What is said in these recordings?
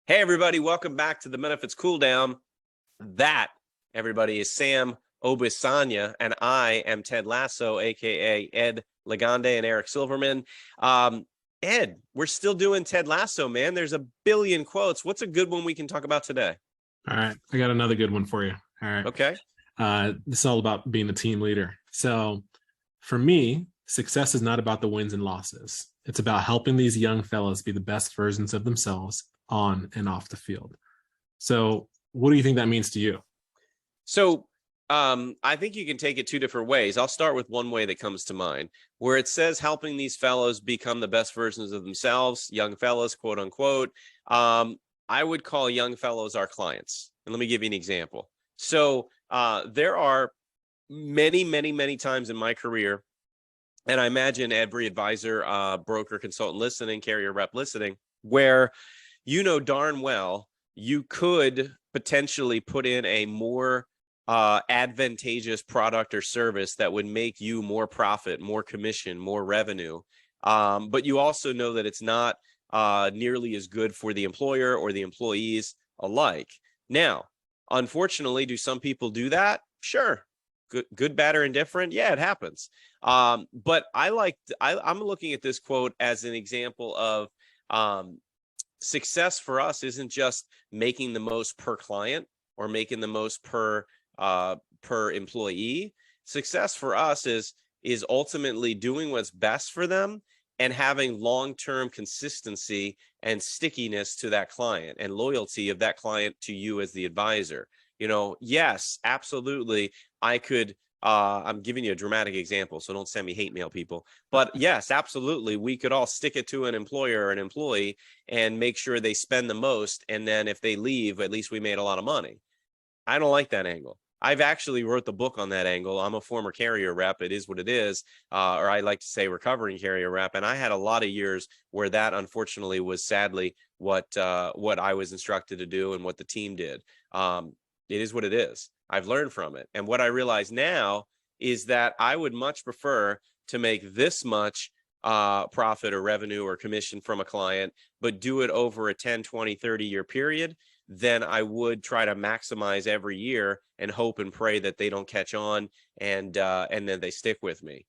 Hey, everybody, welcome back to the Benefits Cool Down. That, everybody, is Sam Obisanya, and I am Ted Lasso, aka Ed Legande and Eric Silverman. Ed, we're still doing Ted Lasso, man. There's a billion quotes. What's a good one we can talk about today? All right. I got another good one for you. All right. Okay. This is all about being a team leader. So for me, success is not about the wins and losses. It's about helping these young fellas be the best versions of themselves on and off the field. So what do you think that means to you? So I think you can take it two different ways. I'll start with one way that comes to mind, where it says helping these fellows become the best versions of themselves, young fellows, quote unquote. I would call young fellows our clients. And let me give you an example. So there are many times in my career, and I imagine every advisor, broker, consultant listening, carrier rep listening, where you know darn well you could potentially put in a more advantageous product or service that would make you more profit, more commission, more revenue. But you also know that it's not nearly as good for the employer or the employees alike. Now, unfortunately, do some people do that? Sure. Good, bad, or indifferent? Yeah, it happens. But I'm looking at this quote as an example of success for us isn't just making the most per client or making the most per employee. Success for us is ultimately doing what's best for them and having long-term consistency and stickiness to that client and loyalty of that client to you as the advisor. Yes, absolutely. I'm giving you a dramatic example, so don't send me hate mail, people. But yes, absolutely. We could all stick it to an employer or an employee and make sure they spend the most. And then if they leave, at least we made a lot of money. I don't like that angle. I've actually wrote the book on that angle. I'm a former carrier rep. It is what it is. Or I like to say recovering carrier rep. And I had a lot of years where that unfortunately was sadly what I was instructed to do and what the team did. It is what it is. I've learned from it. And what I realize now is that I would much prefer to make this much profit or revenue or commission from a client, but do it over a 10, 20, 30-year period, then I would try to maximize every year and hope and pray that they don't catch on and then they stick with me.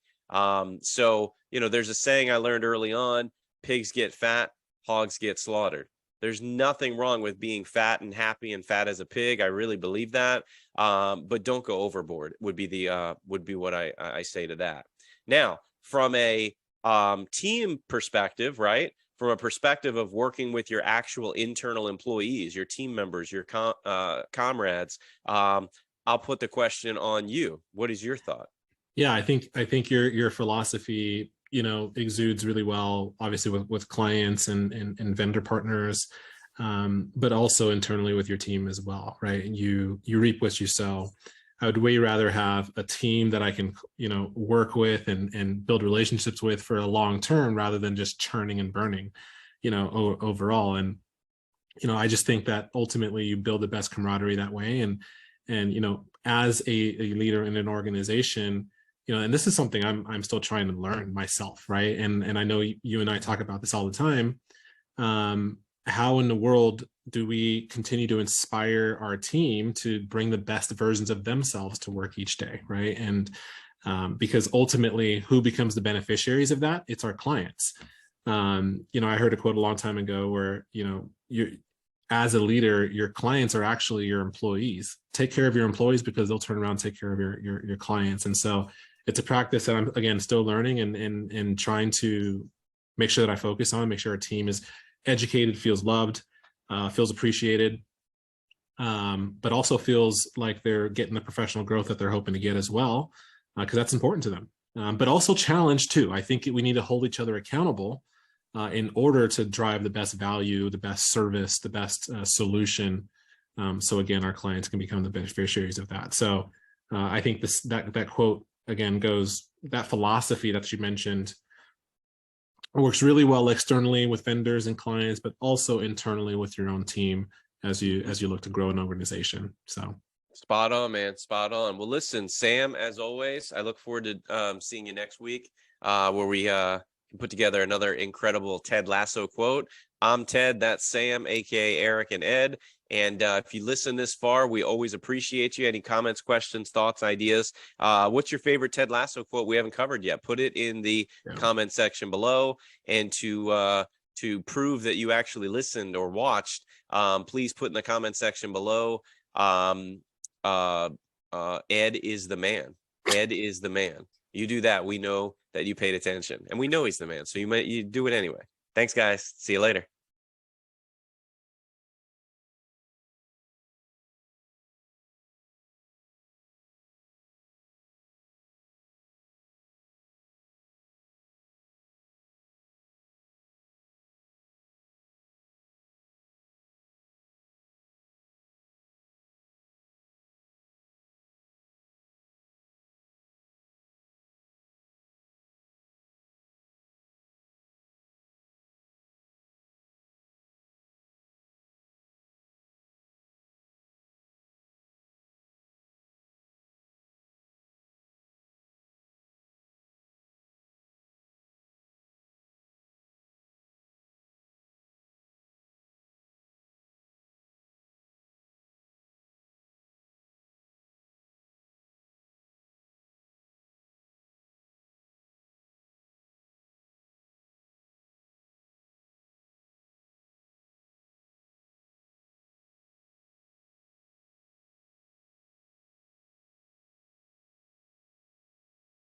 So, there's a saying I learned early on: pigs get fat, hogs get slaughtered. There's nothing wrong with being fat and happy and fat as a pig. I really believe that. But don't go overboard would be what I say to that. Now, from a team perspective, right? From a perspective of working with your actual internal employees, your team members, your comrades, I'll put the question on you. What is your thought? Yeah, I think your philosophy, exudes really well, obviously with clients and vendor partners, but also internally with your team as well, right? You reap what you sow. I would way rather have a team that I can, work with and build relationships with for a long term rather than just churning and burning, overall. And, I just think that ultimately you build the best camaraderie that way. And as a leader in an organization, and this is something I'm still trying to learn myself, right? And I know you and I talk about this all the time. How in the world do we continue to inspire our team to bring the best versions of themselves to work each day, right? And because ultimately, who becomes the beneficiaries of that? It's our clients. I heard a quote a long time ago where, you as a leader, your clients are actually your employees. Take care of your employees because they'll turn around and take care of your clients. And so it's a practice that I'm, again, still learning and trying to make sure that I focus on, make sure our team is educated, feels loved, feels appreciated, but also feels like they're getting the professional growth that they're hoping to get as well, because that's important to them. But also challenge too. I think we need to hold each other accountable in order to drive the best value, the best service, the best solution. So again, our clients can become the beneficiaries of that. So I think that quote again goes, that philosophy that you mentioned works really well externally with vendors and clients, but also internally with your own team as you look to grow an organization. So spot on, man. Spot on. Well, listen, Sam, as always, I look forward to seeing you next week, where we put together another incredible Ted Lasso quote. I'm Ted, that's Sam, aka Eric and Ed. And if you listen this far, we always appreciate you. Any comments, questions, thoughts, ideas? What's your favorite Ted Lasso quote we haven't covered yet? Put it in the comment section below. And to prove that you actually listened or watched, please put in the comment section below. Ed is the man. Ed is the man. You do that, we know that you paid attention, and we know he's the man. So you do it anyway. Thanks, guys. See you later.